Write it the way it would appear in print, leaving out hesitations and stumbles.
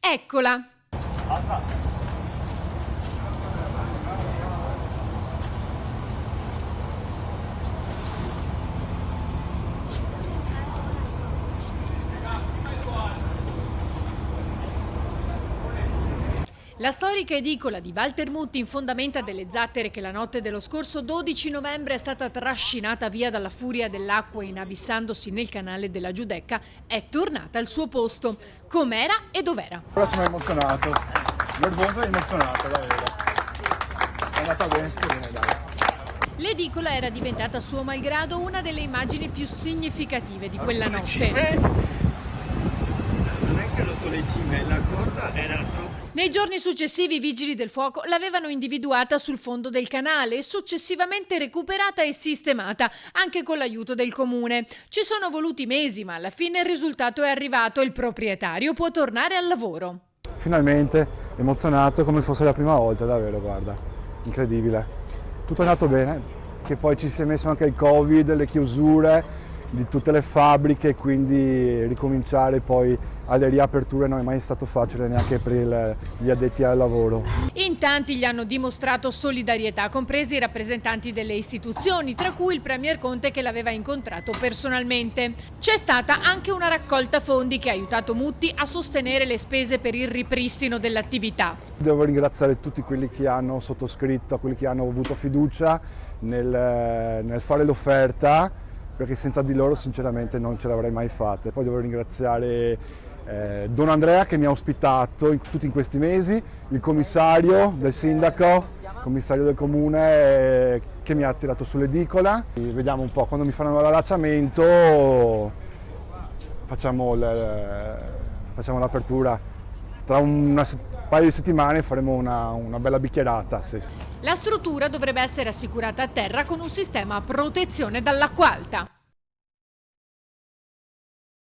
Eccola! La storica edicola di Walter Mutti, in fondamenta delle zattere che la notte dello scorso 12 novembre è stata trascinata via dalla furia dell'acqua inabissandosi nel canale della Giudecca, è tornata al suo posto. Com'era e dov'era? Ora sono emozionato, nervoso e emozionato, davvero. È andata bene, dai. L'edicola era diventata suo malgrado una delle immagini più significative di quella notte. Non è che rotto le cime, la corda era troppo. Nei giorni successivi i vigili del fuoco l'avevano individuata sul fondo del canale e successivamente recuperata e sistemata, anche con l'aiuto del comune. Ci sono voluti mesi, ma alla fine il risultato è arrivato e il proprietario può tornare al lavoro. Finalmente emozionato come fosse la prima volta, davvero, guarda, incredibile. Tutto è andato bene, che poi ci si è messo anche il Covid, le chiusure di tutte le fabbriche, quindi ricominciare poi alle riaperture non è mai stato facile neanche per gli addetti al lavoro. In tanti gli hanno dimostrato solidarietà, compresi i rappresentanti delle istituzioni, tra cui il Premier Conte che l'aveva incontrato personalmente. C'è stata anche una raccolta fondi che ha aiutato Mutti a sostenere le spese per il ripristino dell'attività. Devo ringraziare tutti quelli che hanno sottoscritto, quelli che hanno avuto fiducia nel fare l'offerta, perché senza di loro sinceramente non ce l'avrei mai fatta. Poi devo ringraziare Don Andrea che mi ha ospitato tutti in questi mesi, il commissario del sindaco, il commissario del comune che mi ha tirato sull'edicola. Vediamo un po', quando mi faranno l'allacciamento facciamo l'apertura. Tra un paio di settimane faremo una bella bicchierata. Sì. La struttura dovrebbe essere assicurata a terra con un sistema a protezione dall'acqua alta.